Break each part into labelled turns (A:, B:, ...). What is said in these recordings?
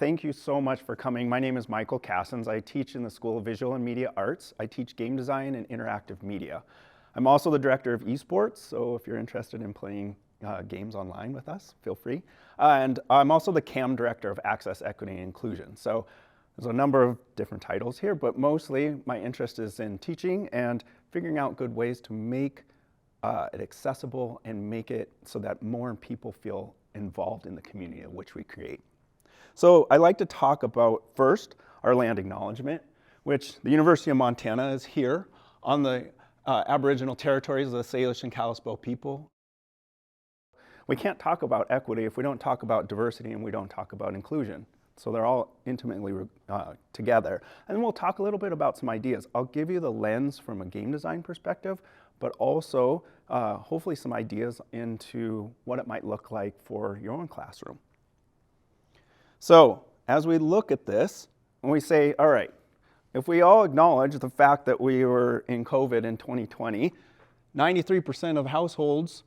A: thank you so much for coming. My name is Michael Cassens. I teach in the School of Visual and Media Arts. I teach game design and interactive media. I'm also the director of esports, so if you're interested in playing games online with us, feel free. And I'm also the CAM director of Access, Equity, and Inclusion. So there's a number of different titles here, but mostly my interest is in teaching and figuring out good ways to make it accessible and make it so that more people feel involved in the community in which we create. So I'd like to talk about first our land acknowledgement, which the University of Montana is here on the Aboriginal territories of the Salish and Kalispel people. We can't talk about equity if we don't talk about diversity and we don't talk about inclusion. So they're all intimately together. And we'll talk a little bit about some ideas. I'll give you the lens from a game design perspective, but also hopefully some ideas into what it might look like for your own classroom. So as we look at this, and we say, all right, if we all acknowledge the fact that we were in COVID in 2020, 93% of households,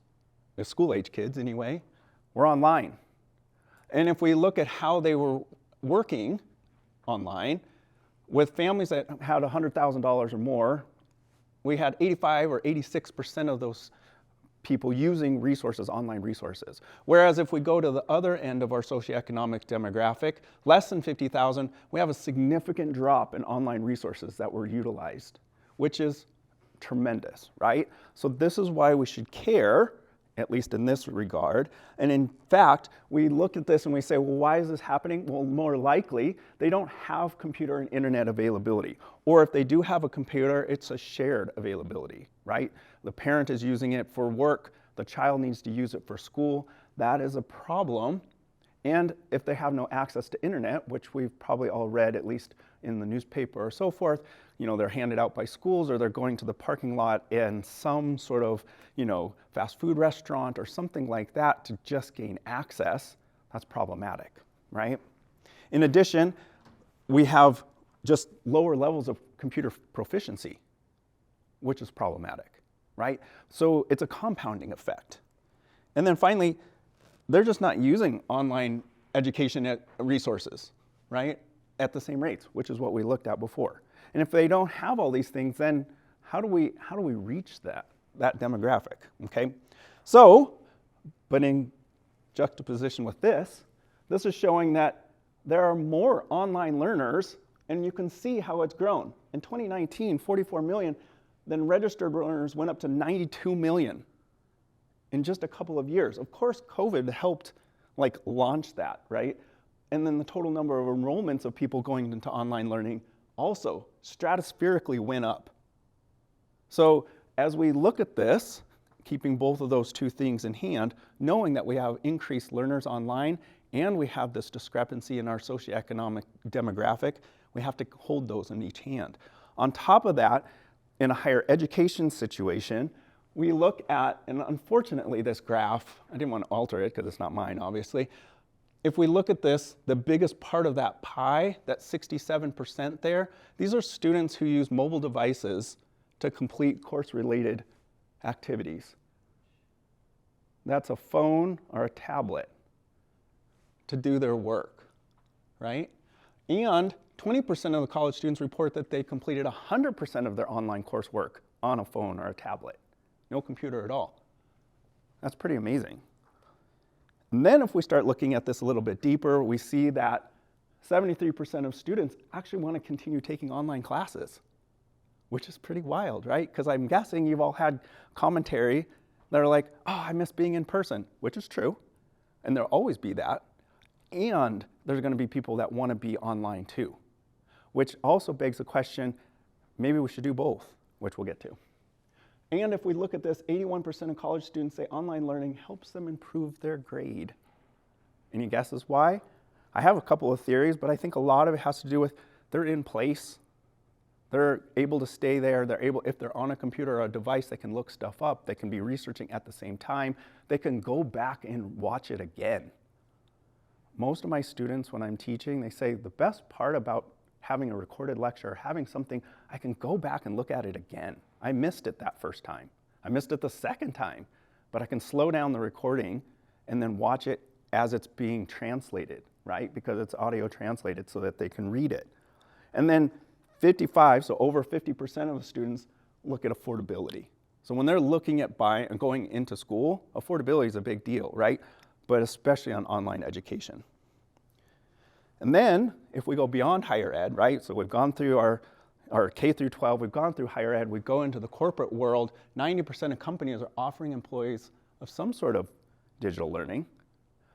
A: school-age kids anyway, were online. And if we look at how they were working online, with families that had $100,000 or more, we had 85 or 86% of those people using resources, online resources. Whereas if we go to the other end of our socioeconomic demographic, less than 50,000, we have a significant drop in online resources that were utilized, which is tremendous, right? So this is why we should care, at least in this regard. And in fact, we look at this and we say, well, why is this happening? Well, more likely, they don't have computer and internet availability. Or if they do have a computer, it's a shared availability, right? The parent is using it for work, the child needs to use it for school. That is a problem. And if they have no access to internet, which we've probably all read, at least in the newspaper or so forth, they're handed out by schools or they're going to the parking lot in some sort of, fast food restaurant or something like that to just gain access, that's problematic, right? In addition, we have just lower levels of computer proficiency, which is problematic, right? So it's a compounding effect. And then finally, they're just not using online education resources, right, at the same rates, which is what we looked at before. And if they don't have all these things, then how do we reach that demographic, okay? So, but in juxtaposition with this is showing that there are more online learners, and you can see how it's grown. In 2019, 44 million, then registered learners went up to 92 million in just a couple of years. Of course, COVID helped launch that, right? And then the total number of enrollments of people going into online learning also stratospherically went up. So as we look at this, keeping both of those two things in hand, knowing that we have increased learners online and we have this discrepancy in our socioeconomic demographic, we have to hold those in each hand. On top of that, in a higher education situation, we look at, and unfortunately this graph, I didn't want to alter it because it's not mine, obviously. If we look at this, the biggest part of that pie, that 67% there, these are students who use mobile devices to complete course-related activities. That's a phone or a tablet to do their work, right? And 20% of the college students report that they completed 100% of their online coursework on a phone or a tablet. No computer at all. That's pretty amazing. And then if we start looking at this a little bit deeper, we see that 73% of students actually want to continue taking online classes, which is pretty wild, right? Because I'm guessing you've all had commentary that are like, oh, I miss being in person, which is true. And there'll always be that. And there's going to be people that want to be online too, which also begs the question, maybe we should do both, which we'll get to. And if we look at this, 81% of college students say online learning helps them improve their grade. Any guesses why? I have a couple of theories, but I think a lot of it has to do with they're in place. They're able to stay there. They're able, if they're on a computer or a device, they can look stuff up. They can be researching at the same time. They can go back and watch it again. Most of my students, when I'm teaching, they say the best part about having a recorded lecture, having something, I can go back and look at it again. I missed it that first time. I missed it the second time, but I can slow down the recording and then watch it as it's being translated, right? Because it's audio translated so that they can read it. And then 55, so over 50% of the students look at affordability. So when they're looking at buying and going into school, affordability is a big deal, right? But especially on online education. And then if we go beyond higher ed, right? So we've gone through our K through 12, we've gone through higher ed, we go into the corporate world, 90% of companies are offering employees of some sort of digital learning.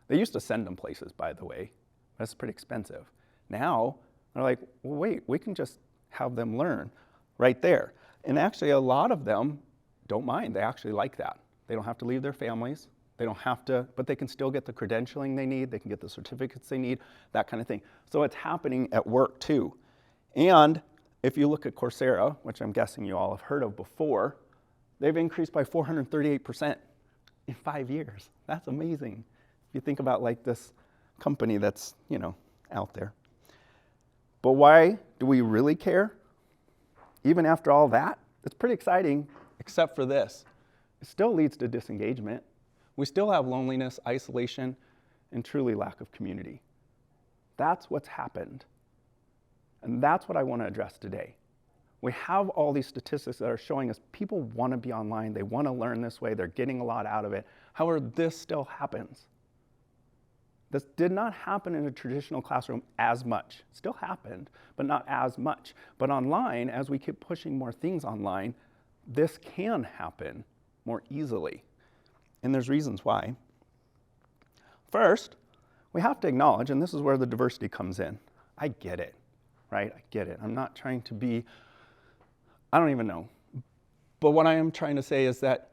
A: They used to send them places, by the way. That's pretty expensive. Now, they're like, well, wait, we can just have them learn right there. And actually, a lot of them don't mind. They actually like that. They don't have to leave their families. They don't have to, but they can still get the credentialing they need. They can get the certificates they need, that kind of thing. So it's happening at work too. And if you look at Coursera, which I'm guessing you all have heard of before, they've increased by 438% in 5 years. That's amazing. If you think about like this company that's, out there. But why do we really care? Even after all that, it's pretty exciting, except for this. It still leads to disengagement. We still have loneliness, isolation, and truly lack of community. That's what's happened. And that's what I want to address today. We have all these statistics that are showing us people want to be online, they want to learn this way, they're getting a lot out of it. However, this still happens. This did not happen in a traditional classroom as much. It still happened, but not as much. But online, as we keep pushing more things online, this can happen more easily. And there's reasons why. First, we have to acknowledge, and this is where the diversity comes in. I get it, right? I get it. I'm not trying to be, I don't even know. But what I am trying to say is that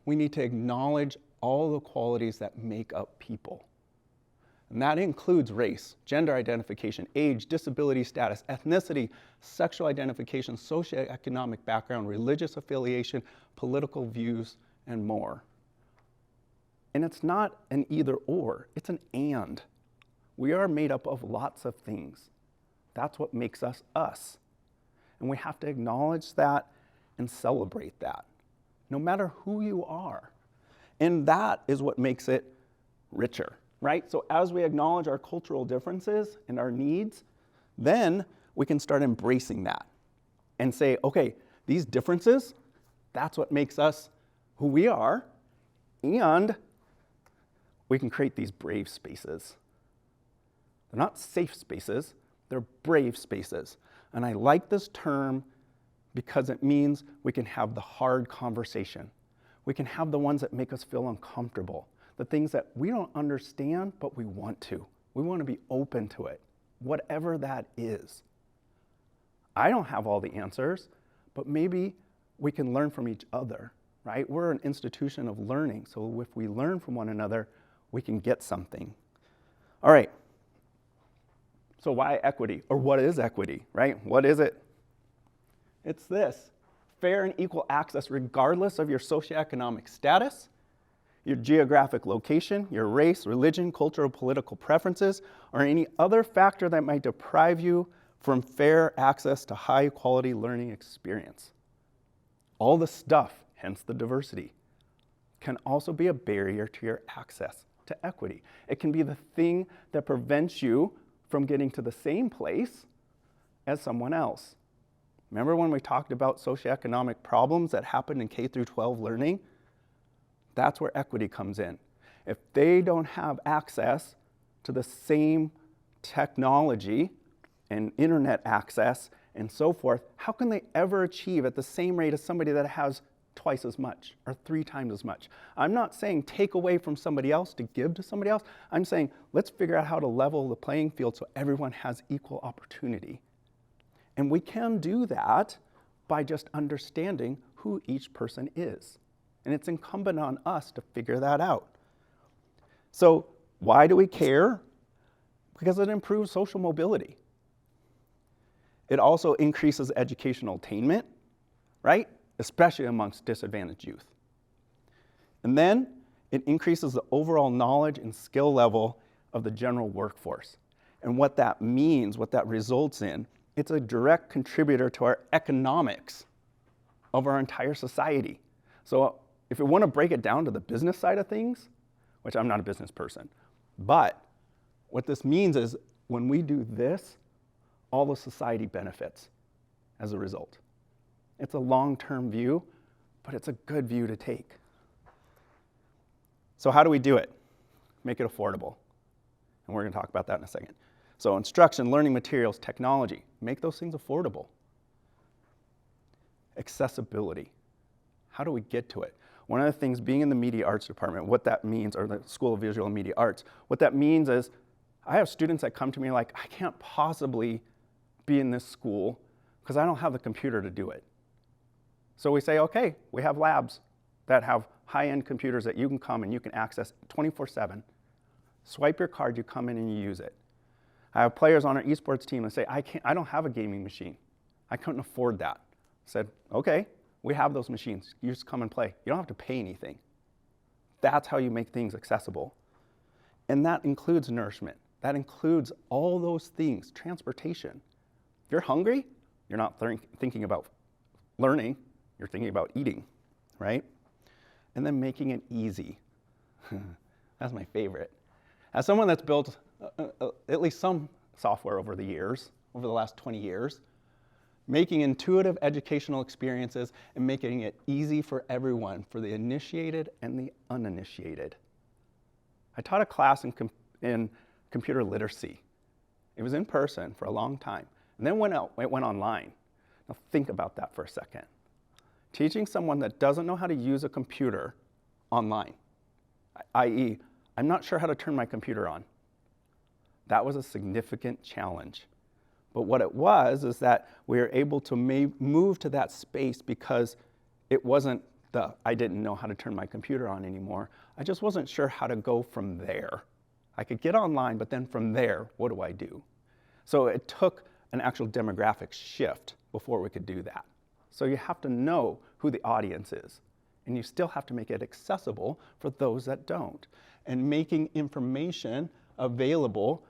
A: we need to acknowledge all the qualities that make up people. And that includes race, gender identification, age, disability status, ethnicity, sexual identification, socioeconomic background, religious affiliation, political views, and more. And it's not an either or, it's an and. We are made up of lots of things. That's what makes us us. And we have to acknowledge that and celebrate that, no matter who you are. And that is what makes it richer, right? So as we acknowledge our cultural differences and our needs, then we can start embracing that and say, okay, these differences, that's what makes us who we are, and we can create these brave spaces. They're not safe spaces, they're brave spaces. And I like this term because it means we can have the hard conversation. We can have the ones that make us feel uncomfortable, the things that we don't understand, but we want to. We want to be open to it, whatever that is. I don't have all the answers, but maybe we can learn from each other, right? We're an institution of learning, so if we learn from one another, we can get something. All right, so why equity? Or what is equity, right? What is it? It's this: fair and equal access regardless of your socioeconomic status, your geographic location, your race, religion, cultural, political preferences, or any other factor that might deprive you from fair access to high-quality learning experience. All the stuff, hence the diversity, can also be a barrier to your access to equity. It can be the thing that prevents you from getting to the same place as someone else. Remember when we talked about socioeconomic problems that happen in K through 12 learning? That's where equity comes in. If they don't have access to the same technology and internet access and so forth, how can they ever achieve at the same rate as somebody that has twice as much or 3 times as much? I'm not saying take away from somebody else to give to somebody else. I'm saying let's figure out how to level the playing field so everyone has equal opportunity. And we can do that by just understanding who each person is. And it's incumbent on us to figure that out. So why do we care? Because it improves social mobility. It also increases educational attainment, right? Especially amongst disadvantaged youth. And then it increases the overall knowledge and skill level of the general workforce. And what that means, what that results in, it's a direct contributor to our economics of our entire society. So if we want to break it down to the business side of things, which I'm not a business person, but What this means is when we do this, all the society benefits as a result. It's a long-term view, but it's a good view to take. So how do we do it? Make it affordable. And we're going to talk about that in a second. So instruction, learning materials, technology, make those things affordable. Accessibility. How do we get to it? One of the things, being in the media arts department, what that means, or the School of Visual and Media Arts, what that means is I have students that come to me like, I can't possibly be in this school because I don't have the computer to do it. So we say, okay, we have labs that have high-end computers that you can come and you can access 24/7. Swipe your card, you come in and you use it. I have players on our esports team that say, I don't have a gaming machine. I couldn't afford that. I said, okay, we have those machines. You just come and play. You don't have to pay anything. That's how you make things accessible. And that includes nourishment. That includes all those things, transportation. If you're hungry, you're not thinking about learning, you're thinking about eating, right? And then making it easy. That's my favorite. As someone that's built at least some software over the last 20 years, making intuitive educational experiences and making it easy for everyone, for the initiated and the uninitiated. I taught a class in computer literacy. It was in person for a long time, and then it went online. Now think about that for a second. Teaching someone that doesn't know how to use a computer online, i.e., I'm not sure how to turn my computer on. That was a significant challenge. But what it was is that we were able to move to that space because it wasn't I didn't know how to turn my computer on anymore. I just wasn't sure how to go from there. I could get online, but then from there, what do I do? So it took an actual demographic shift before we could do that. So you have to know who the audience is, and you still have to make it accessible for those that don't, and making information available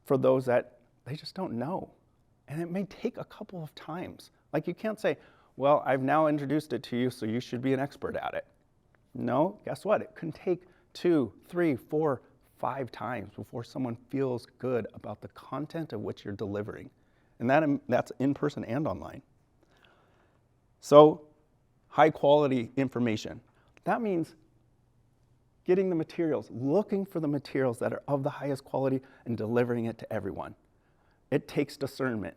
A: for those that they just don't know. And it may take a couple of times. Like you can't say, well, I've now introduced it to you, so you should be an expert at it. No, guess what? It can take 2, 3, 4, 5 times before someone feels good about the content of which you're delivering. And that's in person and online. So high quality information. That means getting the materials, looking for the materials that are of the highest quality and delivering it to everyone. It takes discernment.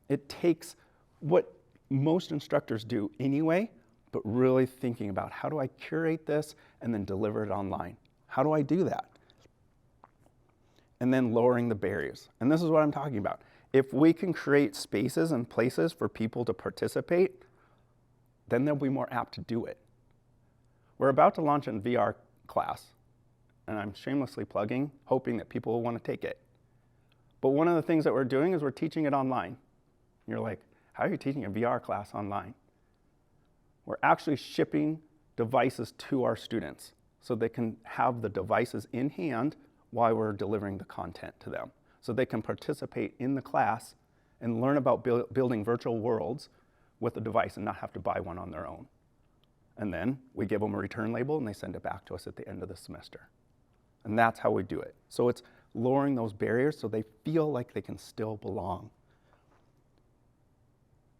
A: It takes what most instructors do anyway, but really thinking about how do I curate this and then deliver it online? How do I do that? And then lowering the barriers. And this is what I'm talking about. If we can create spaces and places for people to participate, then they'll be more apt to do it. We're about to launch a VR class, and I'm shamelessly plugging, hoping that people will want to take it. But one of the things that we're doing is we're teaching it online. You're like, how are you teaching a VR class online? We're actually shipping devices to our students so they can have the devices in hand while we're delivering the content to them. So they can participate in the class and learn about building virtual worlds with a device and not have to buy one on their own. And then we give them a return label and they send it back to us at the end of the semester. And that's how we do it. So it's lowering those barriers so they feel like they can still belong.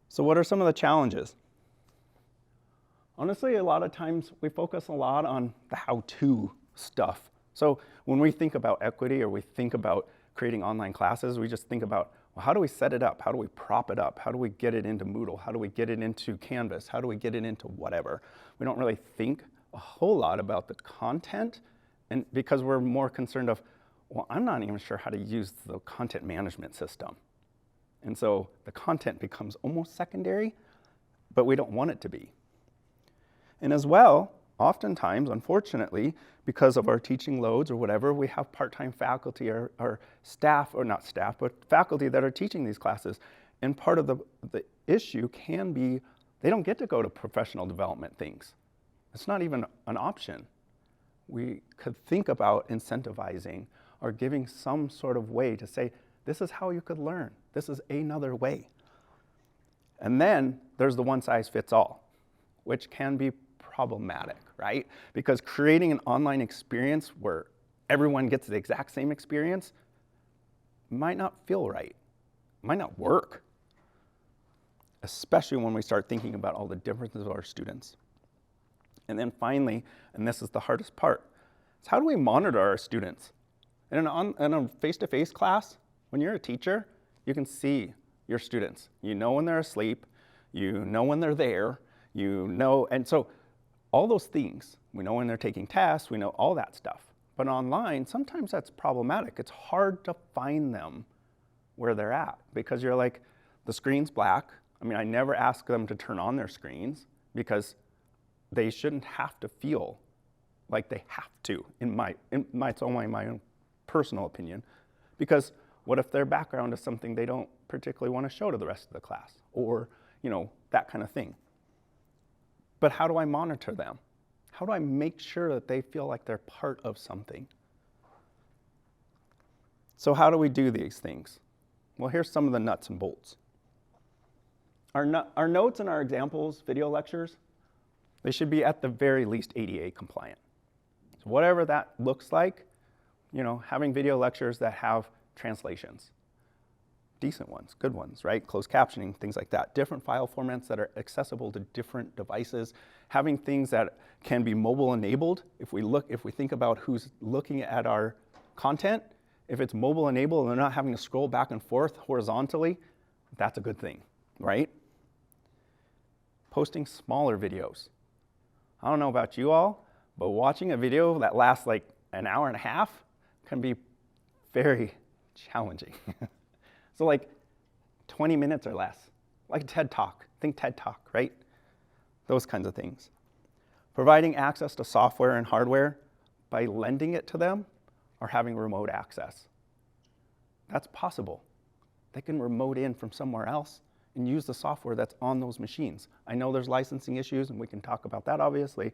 A: So what are some of the challenges? Honestly, a lot of times we focus a lot on the how-to stuff. So when we think about equity or we think about creating online classes, we just think about, well, how do we set it up? How do we prop it up? How do we get it into Moodle? How do we get it into Canvas? How do we get it into whatever? We don't really think a whole lot about the content, and because we're more concerned of, well, I'm not even sure how to use the content management system. And so the content becomes almost secondary, but we don't want it to be. And as well, oftentimes, unfortunately, because of our teaching loads or whatever, we have part-time faculty or staff, or not staff, but faculty that are teaching these classes. And part of the issue can be they don't get to go to professional development things. It's not even an option. We could think about incentivizing or giving some sort of way to say, this is how you could learn. This is another way. And then there's the one-size-fits-all, which can be problematic, right? Because creating an online experience where everyone gets the exact same experience, might not feel right, it might not work, especially when we start thinking about all the differences of our students. And then finally, and this is the hardest part, is how do we monitor our students? In a face-to-face class, when you're a teacher, you can see your students. You know when they're asleep, you know when they're there, you know, and so all those things, we know when they're taking tests, we know all that stuff. But online, sometimes that's problematic. It's hard to find them where they're at because you're like, the screen's black. I mean, I never ask them to turn on their screens because they shouldn't have to feel like they have to, it's only my own personal opinion. Because what if their background is something they don't particularly want to show to the rest of the class, or, you know, that kind of thing. But how do I monitor them? How do I make sure that they feel like they're part of something? So how do we do these things? Well, here's some of the nuts and bolts. Our notes and our examples, video lectures, they should be at the very least ADA compliant. So whatever that looks like, you know, having video lectures that have translations, decent ones, good ones, right? Closed captioning, things like that. Different file formats that are accessible to different devices. Having things that can be mobile enabled. If we think about who's looking at our content, if it's mobile enabled and they're not having to scroll back and forth horizontally, that's a good thing, right? Posting smaller videos. I don't know about you all, but watching a video that lasts like an hour and a half can be very challenging. So like 20 minutes or less, like TED Talk. Think TED Talk, right? Those kinds of things. Providing access to software and hardware by lending it to them or having remote access. That's possible. They can remote in from somewhere else and use the software that's on those machines. I know there's licensing issues, and we can talk about that obviously,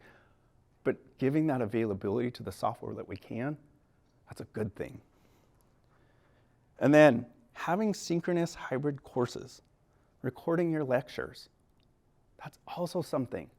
A: but giving that availability to the software that we can, that's a good thing. And then having synchronous hybrid courses, recording your lectures, that's also something.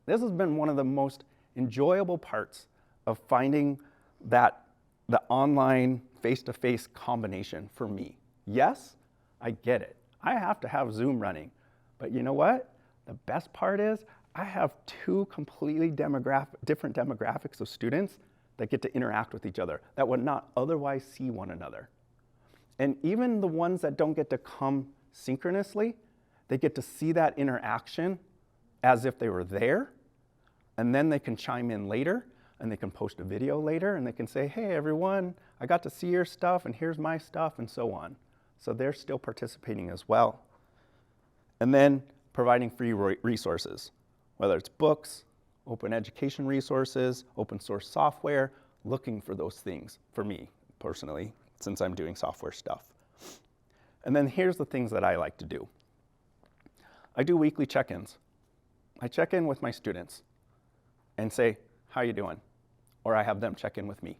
A: This has been one of the most enjoyable parts of finding that the online face-to-face combination for me. Yes, I get it. I have to have Zoom running, but you know what? The best part is I have two completely different demographics of students that get to interact with each other that would not otherwise see one another. And even the ones that don't get to come synchronously, they get to see that interaction as if they were there, and then they can chime in later, and they can post a video later, and they can say, hey everyone, I got to see your stuff, and here's my stuff, and so on. So they're still participating as well. And then providing free resources, whether it's books, open education resources, open source software, looking for those things for me personally, since I'm doing software stuff. And then here's the things that I like to do. I do weekly check-ins. I check in with my students and say, how you doing? Or I have them check in with me,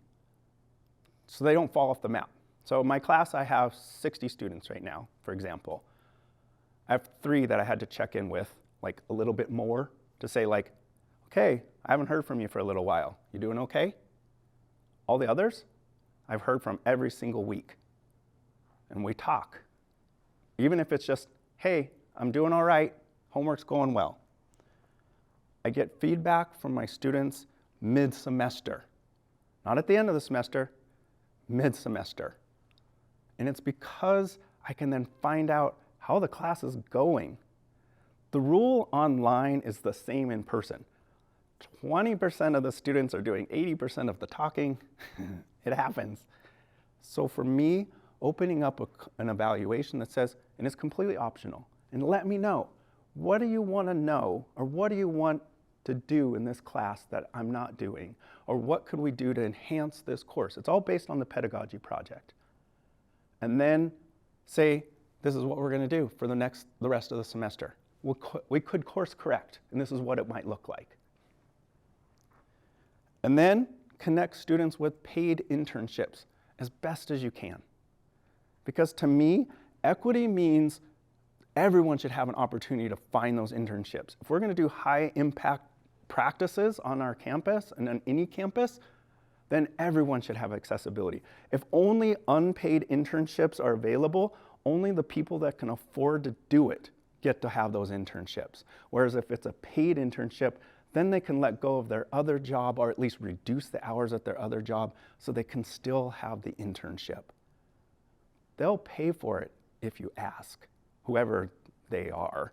A: so they don't fall off the map. So in my class, I have 60 students right now, for example. I have 3 that I had to check in with, like a little bit more, to say like, okay, I haven't heard from you for a little while. You doing okay? All the others, I've heard from every single week. And we talk. Even if it's just, hey, I'm doing all right, homework's going well. I get feedback from my students mid-semester. Not at the end of the semester, mid-semester. And it's because I can then find out how the class is going. The rule online is the same in person. 20% of the students are doing 80% of the talking. It happens. So for me, opening up an evaluation that says, and it's completely optional, and let me know, what do you want to know, or what do you want to do in this class that I'm not doing, or what could we do to enhance this course? It's all based on the pedagogy project. And then say, this is what we're going to do for the rest of the semester. We could course correct, and this is what it might look like. And then connect students with paid internships as best as you can. Because to me, equity means everyone should have an opportunity to find those internships. If we're going to do high impact practices on our campus and on any campus, then everyone should have accessibility. If only unpaid internships are available, only the people that can afford to do it get to have those internships. Whereas if it's a paid internship, then they can let go of their other job or at least reduce the hours at their other job so they can still have the internship. They'll pay for it if you ask, whoever they are,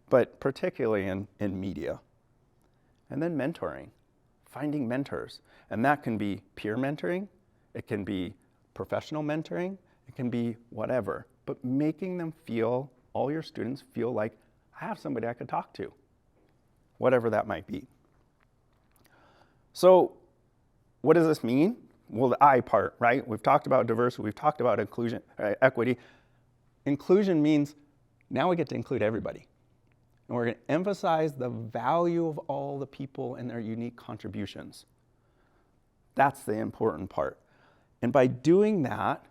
A: but particularly in media. And then mentoring, finding mentors. And that can be peer mentoring, it can be professional mentoring, it can be whatever, but making them feel, all your students feel like, I have somebody I could talk to, whatever that might be. So what does this mean? Well, the I part, right? We've talked about diversity, we've talked about inclusion, equity. Inclusion means now we get to include everybody. And we're going to emphasize the value of all the people and their unique contributions. That's the important part. And by doing that,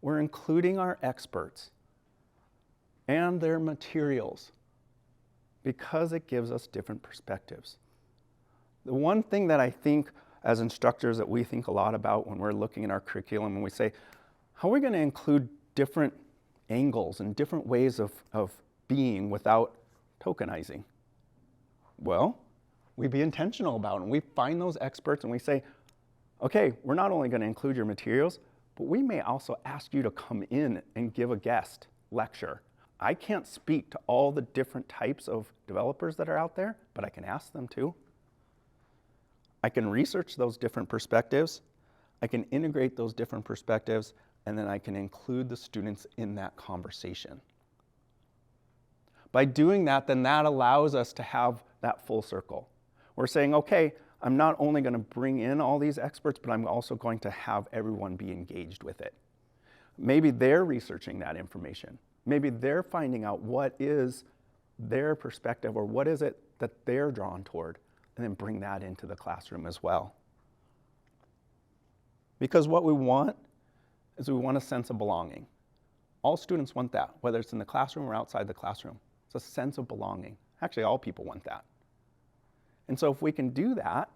A: we're including our experts and their materials because it gives us different perspectives. The one thing that I think as instructors that we think a lot about when we're looking at our curriculum and we say, how are we going to include different angles and different ways of being without tokenizing? Well, we be intentional about it and we find those experts and we say, okay, we're not only going to include your materials, but we may also ask you to come in and give a guest lecture. I can't speak to all the different types of developers that are out there, but I can ask them to. I can research those different perspectives, I can integrate those different perspectives, and then I can include the students in that conversation. By doing that, then that allows us to have that full circle. We're saying, okay, I'm not only going to bring in all these experts, but I'm also going to have everyone be engaged with it. Maybe they're researching that information. Maybe they're finding out what is their perspective or what is it that they're drawn toward, and then bring that into the classroom as well. Because what we want is we want a sense of belonging. All students want that, whether it's in the classroom or outside the classroom. It's a sense of belonging. Actually, all people want that. And so if we can do that,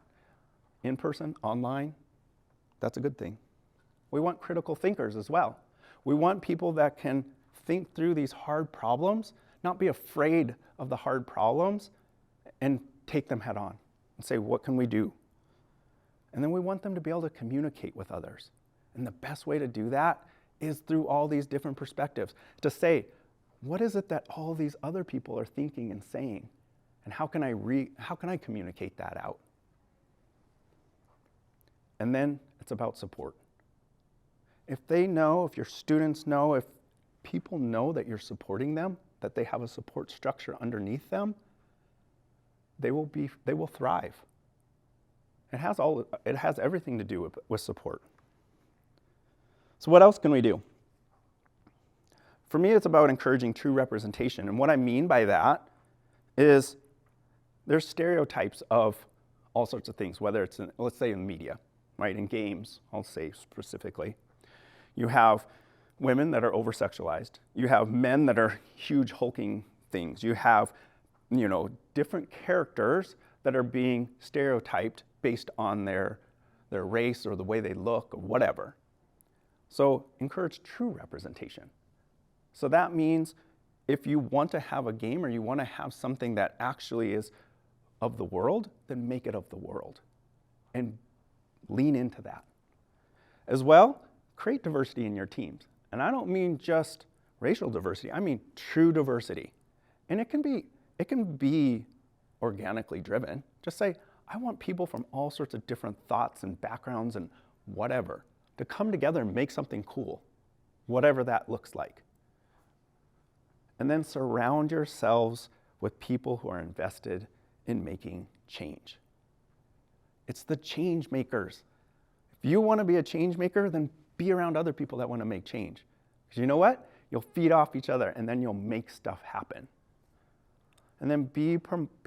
A: in person, online, that's a good thing. We want critical thinkers as well. We want people that can think through these hard problems, not be afraid of the hard problems, and take them head on and say, what can we do? And then we want them to be able to communicate with others. And the best way to do that is through all these different perspectives, to say, what is it that all these other people are thinking and saying? And how can I communicate that out? And then it's about support. If they know, if your students know, if people know that you're supporting them, that they have a support structure underneath them, they will thrive. It has everything to do with support. So what else can we do? For me, it's about encouraging true representation. And what I mean by that is there's stereotypes of all sorts of things, whether it's let's say in media, right? In games, I'll say specifically. You have women that are over-sexualized. You have men that are huge hulking things. You have, different characters that are being stereotyped based on their race or the way they look or whatever. So encourage true representation. So that means if you want to have a game or you want to have something that actually is of the world, then make it of the world and lean into that. As well, create diversity in your teams. And I don't mean just racial diversity, I mean true diversity. And it can be organically driven. Just say, I want people from all sorts of different thoughts and backgrounds and whatever to come together and make something cool, whatever that looks like. And then surround yourselves with people who are invested in making change. It's the change makers. If you want to be a change maker, then be around other people that want to make change. Because you know what? You'll feed off each other and then you'll make stuff happen. And then be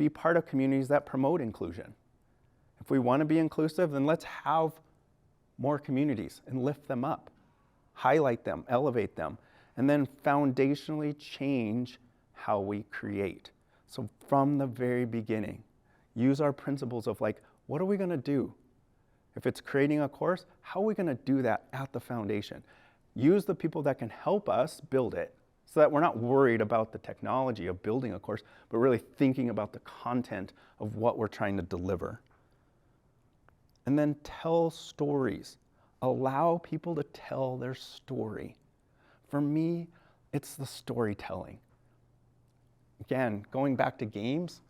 A: part of communities that promote inclusion. If we want to be inclusive, then let's have more communities and lift them up, highlight them, elevate them, and then foundationally change how we create. So from the very beginning, use our principles of what are we going to do? If it's creating a course, how are we going to do that at the foundation? Use the people that can help us build it so that we're not worried about the technology of building a course, but really thinking about the content of what we're trying to deliver. And then tell stories. Allow people to tell their story. For me, it's the storytelling. Again, going back to games,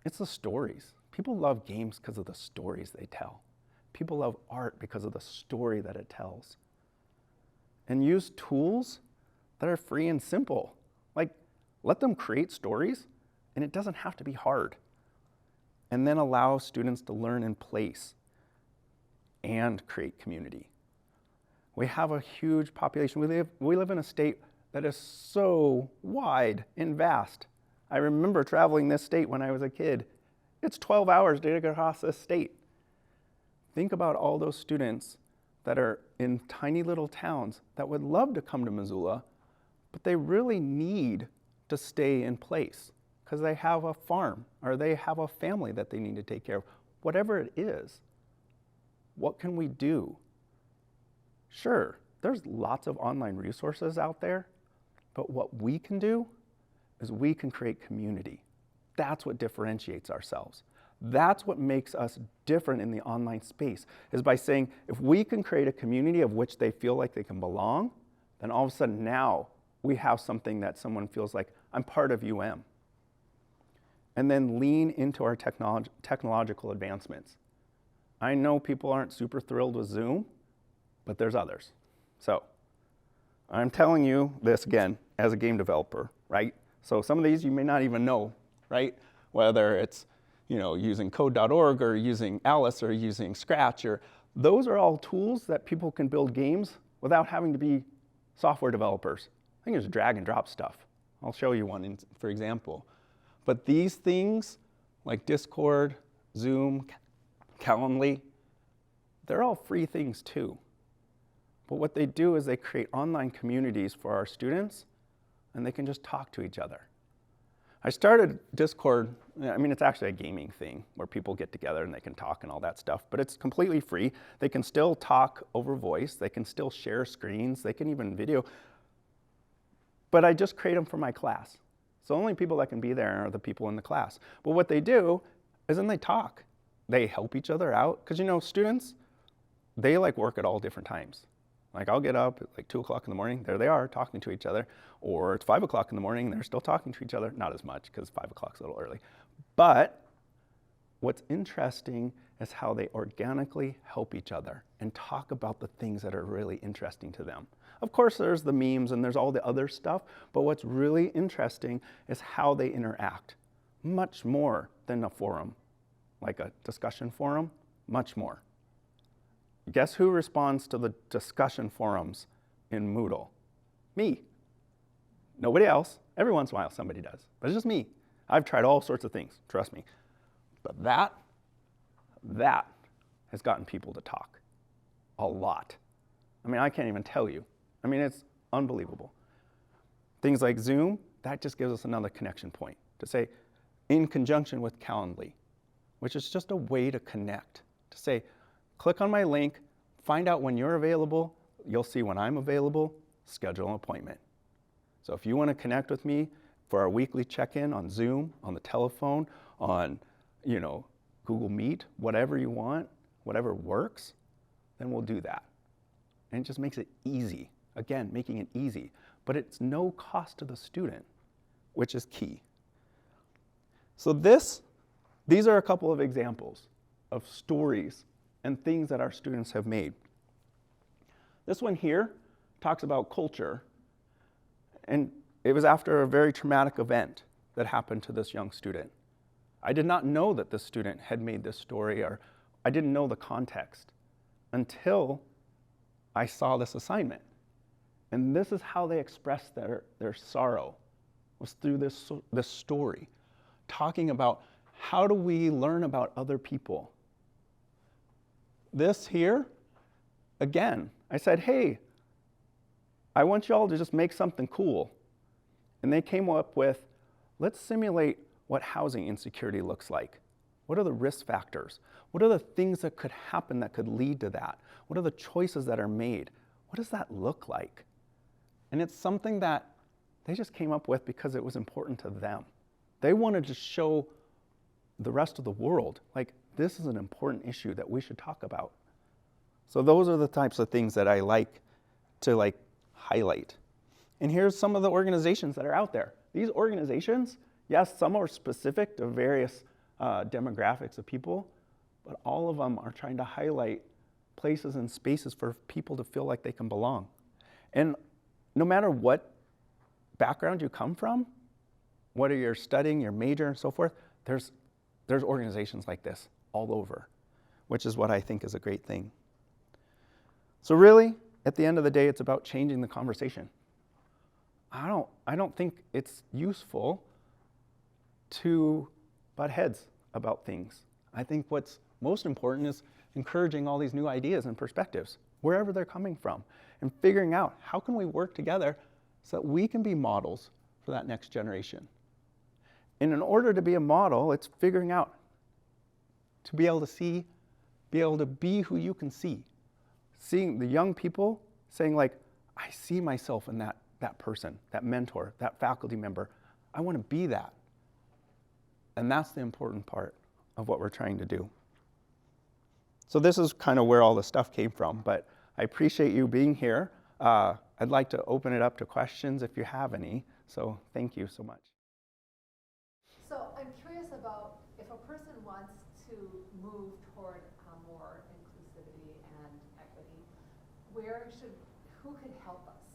A: it's the stories. People love games because of the stories they tell. People love art because of the story that it tells. And use tools that are free and simple. Like, let them create stories, and it doesn't have to be hard. And then allow students to learn in place and create community. We have a huge population. We live in a state that is so wide and vast. I remember traveling this state when I was a kid. It's 12 hours to get across this state. Think about all those students that are in tiny little towns that would love to come to Missoula, but they really need to stay in place because they have a farm or they have a family that they need to take care of. Whatever it is, what can we do? Sure, there's lots of online resources out there, but what we can do is we can create community. That's what differentiates ourselves. That's what makes us different in the online space, is by saying if we can create a community of which they feel like they can belong, then all of a sudden now we have something that someone feels like, I'm part of UM. And then lean into our technological advancements. I know people aren't super thrilled with Zoom, but there's others. So I'm telling you this again as a game developer, right? So some of these you may not even know, right? Whether it's using code.org or using Alice or using Scratch, or those are all tools that people can build games without having to be software developers. I think it's drag and drop stuff. I'll show you one, for example. But these things, like Discord, Zoom, Calendly, they're all free things too. But what they do is they create online communities for our students, and they can just talk to each other. I started Discord, it's actually a gaming thing where people get together and they can talk and all that stuff, but it's completely free. They can still talk over voice, they can still share screens, they can even video. But I just create them for my class. So only people that can be there are the people in the class. But what they do is then they talk. They help each other out, because students, they work at all different times. I'll get up at 2 o'clock in the morning, there they are talking to each other, or it's 5 o'clock in the morning, they're still talking to each other. Not as much, because 5 o'clock's a little early. But what's interesting is how they organically help each other and talk about the things that are really interesting to them. Of course, there's the memes and there's all the other stuff, but what's really interesting is how they interact. Much more than a forum, like a discussion forum, much more. Guess who responds to the discussion forums in Moodle? Me. Nobody else. Every once in a while somebody does, but it's just me. I've tried all sorts of things, trust me. But that has gotten people to talk a lot. I can't even tell you. It's unbelievable. Things like Zoom, that just gives us another connection point to say, in conjunction with Calendly, which is just a way to connect, to say, click on my link, find out when you're available, you'll see when I'm available, schedule an appointment. So if you want to connect with me for our weekly check-in on Zoom, on the telephone, on Google Meet, whatever you want, whatever works, then we'll do that. And it just makes it easy. Again, making it easy. But it's no cost to the student, which is key. So these are a couple of examples of stories and things that our students have made. This one here talks about culture, and it was after a very traumatic event that happened to this young student. I did not know that this student had made this story, or I didn't know the context until I saw this assignment. And this is how they expressed their sorrow, was through this story, talking about how do we learn about other people. This here, again, I said, hey, I want you all to just make something cool. And they came up with, let's simulate what housing insecurity looks like. What are the risk factors? What are the things that could happen that could lead to that? What are the choices that are made? What does that look like? And it's something that they just came up with because it was important to them. They wanted to show the rest of the world, like, this is an important issue that we should talk about. So those are the types of things that I like to highlight. And here's some of the organizations that are out there. These organizations, yes, some are specific to various demographics of people, but all of them are trying to highlight places and spaces for people to feel like they can belong. And no matter what background you come from, whether you're studying, your major, and so forth, there's organizations like this all over, which is what I think is a great thing. So really, at the end of the day, it's about changing the conversation. I don't think it's useful to butt heads about things. I think what's most important is encouraging all these new ideas and perspectives, wherever they're coming from, and figuring out how can we work together so that we can be models for that next generation. And in order to be a model, it's figuring out to be able to see, be able to be who you can see. Seeing the young people saying like, I see myself in that person, that mentor, that faculty member. I want to be that. And that's the important part of what we're trying to do. So this is kind of where all the stuff came from, but I appreciate you being here. I'd like to open it up to questions if you have any. So thank you so much.
B: So I'm curious about if a person wants to move toward more inclusivity and equity, who could help us?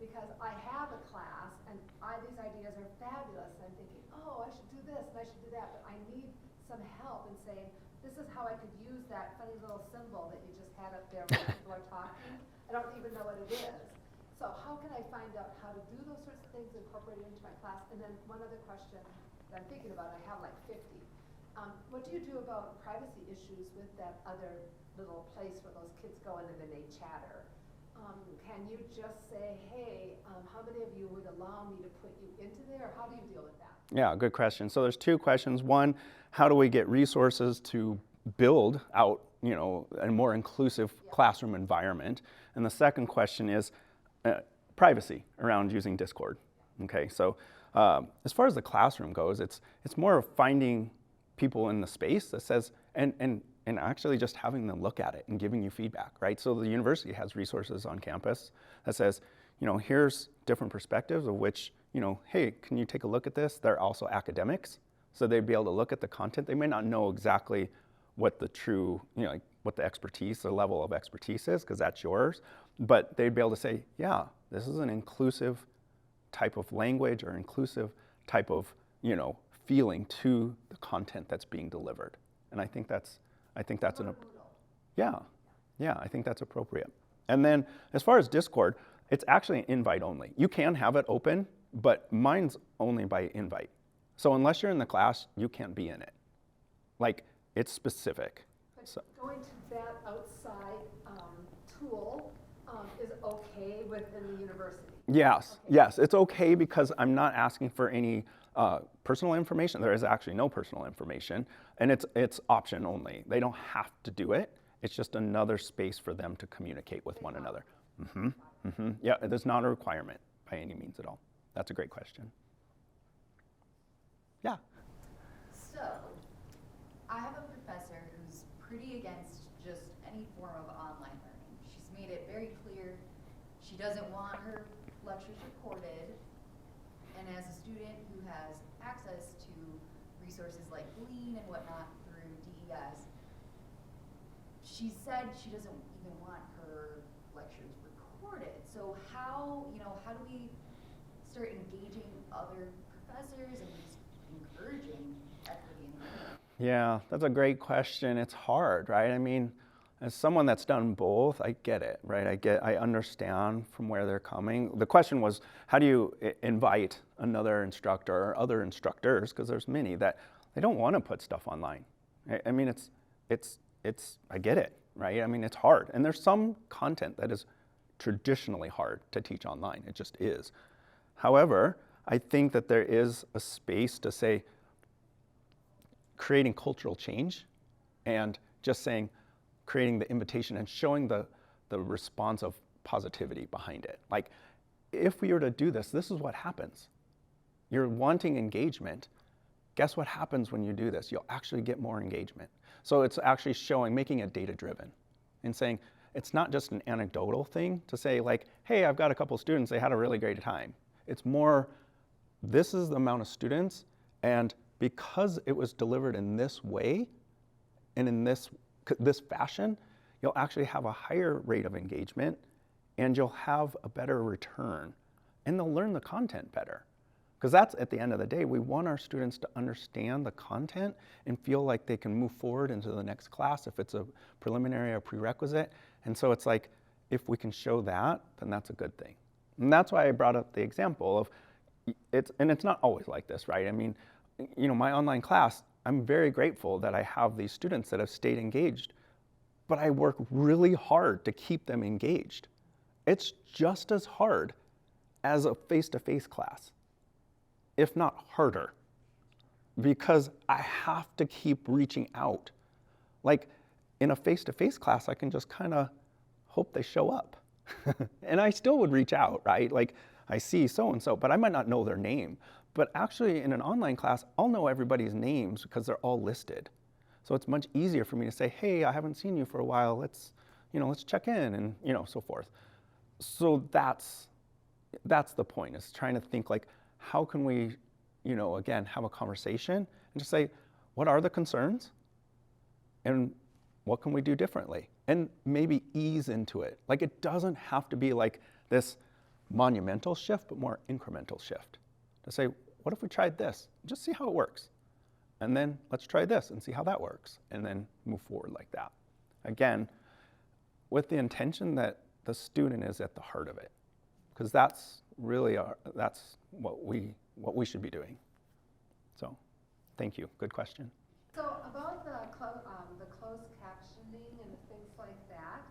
B: Because I have a class and these ideas are fabulous. I'm thinking, oh, I should do this and I should do that, but I need some help in saying, this is how I could use that funny little symbol that you just had up there when people are talking. I don't even know what it is. So how can I find out how to do those sorts of things, incorporate it into my class? And then one other question that I'm thinking about, I have like 50. What do you do about privacy issues with that other little place where those kids go in and then they chatter? Can you just say, hey, how many of you would allow me to put you into there? How do you deal with that?
A: Yeah, good question. So there's two questions. One, how do we get resources to build out, a more inclusive classroom environment? And the second question is privacy around using Discord. Okay, so as far as the classroom goes, it's more of finding people in the space that says, and actually just having them look at it and giving you feedback, right? So the university has resources on campus that says, here's different perspectives of which, hey, can you take a look at this? They're also academics, so they'd be able to look at the content. They may not know exactly what the true, what the expertise, the level of expertise is, because that's yours, but they'd be able to say, yeah, this is an inclusive type of language or inclusive type of, feeling to the content that's being delivered. And I think that's I think that's I think that's appropriate. And then as far as Discord, it's actually an invite only. You can have it open, but mine's only by invite. So unless you're in the class, you can't be in it. Like, it's specific.
B: But so going to that outside tool is okay within the university?
A: Yes,
B: okay.
A: Yes, it's okay because I'm not asking for any personal information. There is actually no personal information, and it's option only. They don't have to do it. It's just another space for them to communicate with one another. Yeah, there's not a requirement by any means at all. That's a great question. Yeah.
C: So, I have a professor who's pretty against just any form of online learning. She's made it very clear she doesn't want her lectures recorded, and as a student who has access to resources like Glean and whatnot through DES, she said she doesn't even want her lectures recorded. So how do we start engaging other professors and just encouraging equity in learning?
A: Yeah, that's a great question. It's hard, right? I mean, as someone that's done both, I get it, right? I understand from where they're coming. The question was, how do you invite another instructor or other instructors, because there's many that they don't want to put stuff online. I mean, I get it, right? I mean, it's hard. And there's some content that is traditionally hard to teach online. It just is. However, I think that there is a space to say, creating cultural change and just saying, creating the invitation and showing the response of positivity behind it. Like, if we were to do this, this is what happens. You're wanting engagement. Guess what happens when you do this? You'll actually get more engagement. So it's actually showing, making it data-driven and saying, it's not just an anecdotal thing to say like, hey, I've got a couple students, they had a really great time. It's more, this is the amount of students, and because it was delivered in this way and in this fashion, you'll actually have a higher rate of engagement and you'll have a better return and they'll learn the content better. Because that's, at the end of the day, we want our students to understand the content and feel like they can move forward into the next class if it's a preliminary or prerequisite. And so it's like, if we can show that, then that's a good thing. And that's why I brought up the example of, and it's not always like this, right? I mean, you know, my online class, I'm very grateful that I have these students that have stayed engaged, but I work really hard to keep them engaged. It's just as hard as a face-to-face class, if not harder, because I have to keep reaching out. Like in a face-to-face class, I can just kind of hope they show up. And I still would reach out, right? Like I see so-and-so, but I might not know their name. But actually in an online class, I'll know everybody's names because they're all listed. So it's much easier for me to say, hey, I haven't seen you for a while. Let's check in and, so forth. So that's the point, is trying to think like, how can we, again, have a conversation and just say, what are the concerns and what can we do differently? And maybe ease into it. Like it doesn't have to be like this monumental shift, but more incremental shift. To say, what if we tried this? Just see how it works. And then let's try this and see how that works. And then move forward like that. Again, with the intention that the student is at the heart of it. Because that's really that's what we should be doing. So, thank you. Good question.
B: So about the closed captioning and things like that,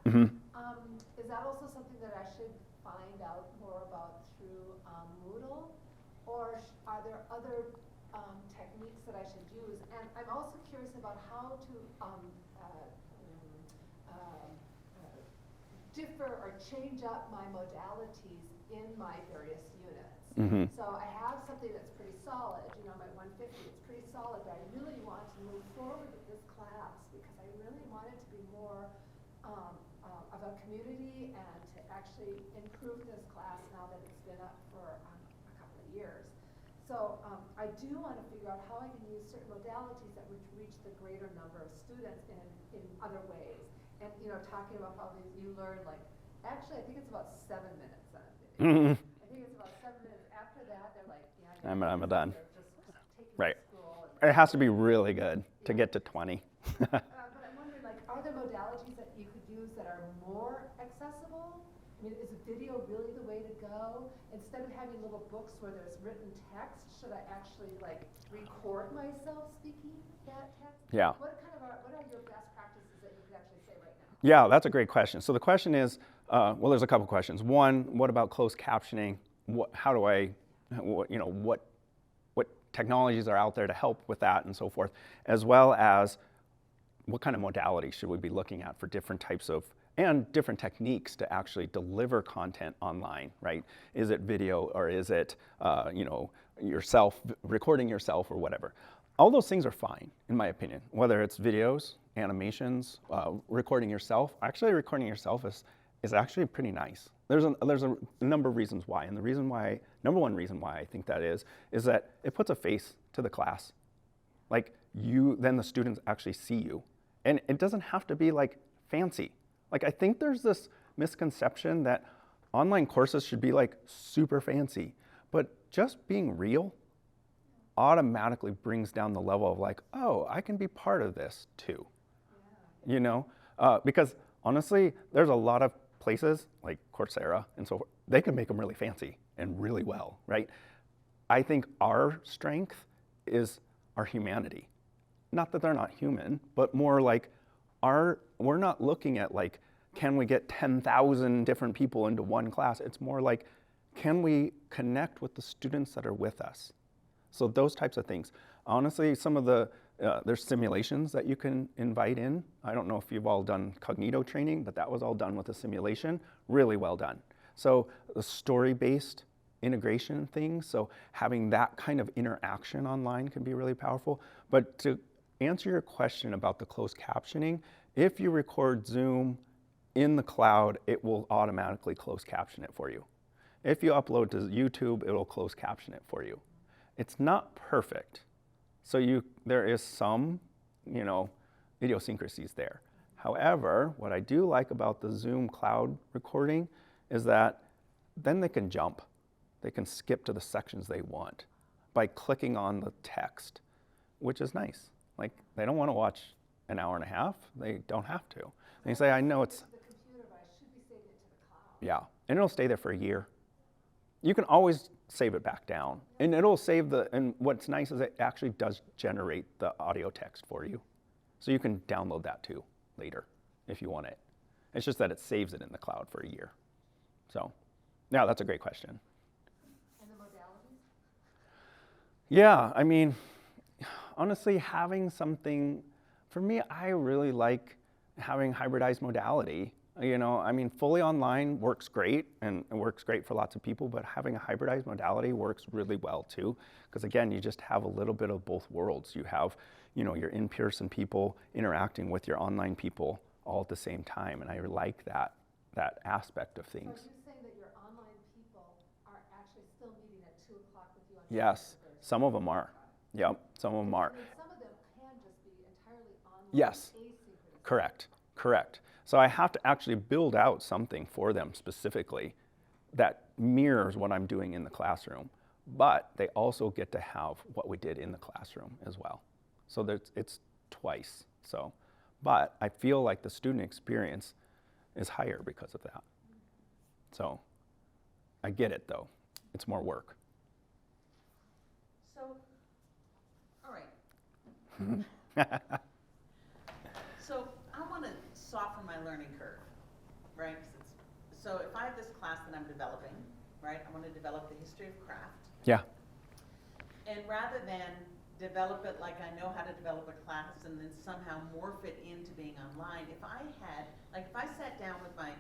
B: is that also something that I should find out more about through Moodle, or are there other techniques that I should use? And I'm also curious about how to differ or change up my modalities in my various units. So I have something that's pretty solid, my 150, it's pretty solid, but I really want to move forward with this class because I really want it to be more of a community and to actually improve this class now that it's been up for a couple of years. So I do want to figure out how I can use certain modalities that would reach the greater number of students in other ways. And talking about how you learn, like, actually I think it's about 7 minutes on a video. I think it's about 7 minutes. After that, they're like, yeah,
A: I'm done.
B: They're just taking
A: Right.
B: school.
A: It has to be really good to get to 20.
B: But I'm wondering, like, are there modalities that you could use that are more accessible? I mean, is video really the way to go? Instead of having little books where there's written text, should I actually like record myself speaking that text?
A: Yeah.
B: What are your best practices that you could actually say right now?
A: Yeah, that's a great question. So the question is, well, there's a couple questions. One, what about closed captioning? What technologies are out there to help with that and so forth, as well as what kind of modality should we be looking at for different types of, and different techniques to actually deliver content online, right? Is it video or is it, yourself, recording yourself or whatever? All those things are fine, in my opinion, whether it's videos, animations, recording yourself. Actually, recording yourself is actually pretty nice. There's a number of reasons why, and number one reason why I think that is that it puts a face to the class. Like then the students actually see you. And it doesn't have to be like fancy. Like I think there's this misconception that online courses should be like super fancy, but just being real automatically brings down the level of like, oh, I can be part of this too. Yeah. Because honestly, there's a lot of places like Coursera and so forth, they can make them really fancy and really well, right? I think our strength is our humanity. Not that they're not human, but more like we're not looking at like, can we get 10,000 different people into one class? It's more like, can we connect with the students that are with us? So those types of things. Honestly, some of the there's simulations that you can invite in. I don't know if you've all done Cognito training, but that was all done with a simulation. Really well done. So the story-based integration things, so having that kind of interaction online can be really powerful. But to answer your question about the closed captioning, if you record Zoom in the cloud, it will automatically close caption it for you. If you upload to YouTube, it'll close caption it for you. It's not perfect. So there is some, idiosyncrasies there. However, what I do like about the Zoom cloud recording is that then they can jump. They can skip to the sections they want by clicking on the text, which is nice. Like, they don't want to watch an hour and a half. They don't have to. They say, I know it's...
B: The computer, but I should be saving it to the cloud.
A: Yeah, and it'll stay there for a year. You can always save it back down. And it'll save and what's nice is it actually does generate the audio text for you. So you can download that too later if you want it. It's just that it saves it in the cloud for a year. So, yeah, that's a great question.
B: And the modalities?
A: Yeah, I mean, honestly, having something, for me, I really like having hybridized modality. Fully online works great, and it works great for lots of people, but having a hybridized modality works really well too, because again, you just have a little bit of both worlds. You have, your in-person people interacting with your online people all at the same time, and I like that aspect of things.
B: So are you saying that your online people are actually still meeting at 2 o'clock with you on
A: Yes, some of them are. Yep, some of them are.
B: I mean, some of them can just be entirely online.
A: Yes,
B: Asynchronous.
A: correct. So I have to actually build out something for them specifically that mirrors what I'm doing in the classroom. But they also get to have what we did in the classroom as well. So it's twice. But I feel like the student experience is higher because of that. So I get it though. It's more work.
D: So, all right. So I want to soften my learning curve, right? So if I have this class that I'm developing, right, I want to develop the history of craft.
A: Yeah.
D: And rather than develop it like I know how to develop a class and then somehow morph it into being online, if I sat down with my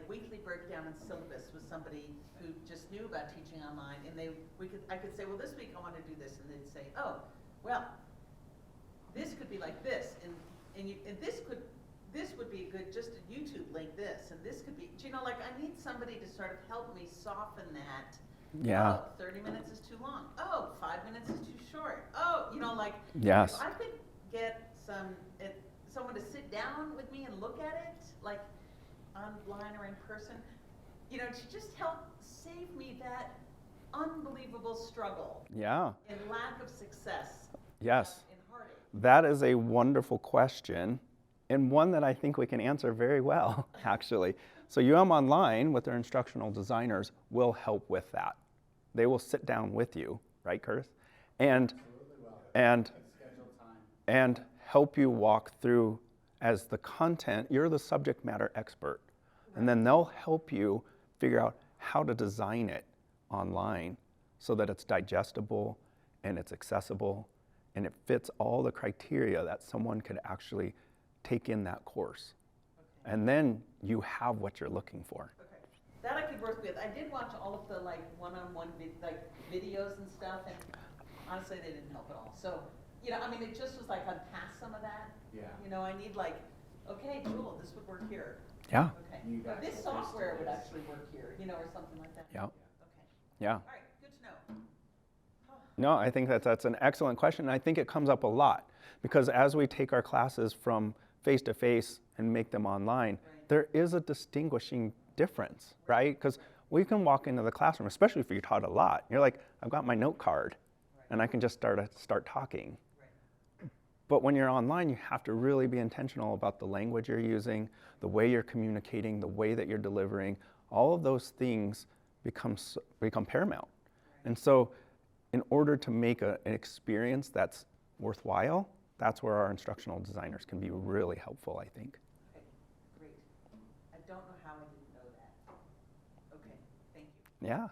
D: weekly breakdown and syllabus with somebody who just knew about teaching online, and I could say, well, this week I want to do this, and they'd say, oh, well, this could be like this, and this would be good, just a YouTube link this, and this could be, I need somebody to sort of help me soften that.
A: Yeah.
D: Oh, 30 minutes is too long. Oh, 5 minutes is too short. Oh,
A: Yes.
D: if I could get someone to sit down with me and look at it, like online or in person, to just help save me that unbelievable struggle.
A: Yeah.
D: And lack of success.
A: Yes.
D: And heartache.
A: That is a wonderful question, and one that I think we can answer very well, actually. So UMOnline, with their instructional designers, will help with that. They will sit down with you, right, Curtis? And help you walk through as the content. You're the subject matter expert, and then they'll help you figure out how to design it online so that it's digestible and it's accessible and it fits all the criteria that someone could actually take in that course.
D: Okay.
A: And then you have what you're looking for.
D: Okay. That I could work with. I did watch all of the one-on-one videos and stuff, and honestly, they didn't help at all. So, it just was I'm past some of that. Yeah. I need okay, Jewel, this would work here.
A: Yeah.
D: Okay. This software would actually work here, or something like that.
A: Yeah.
D: Okay.
A: Yeah.
D: All right. Good to know.
A: No, I think that's an excellent question. And I think it comes up a lot because as we take our classes from face-to-face and make them online, there is a distinguishing difference, right? Because we can walk into the classroom, especially if you taught a lot. You're like, I've got my note card, and I can just start talking. But when you're online, you have to really be intentional about the language you're using, the way you're communicating, the way that you're delivering. All of those things become paramount. And so in order to make an experience that's worthwhile, that's where our instructional designers can be really helpful, I think.
D: Okay, great. I don't know how I didn't know that. Okay, thank you.
A: Yeah.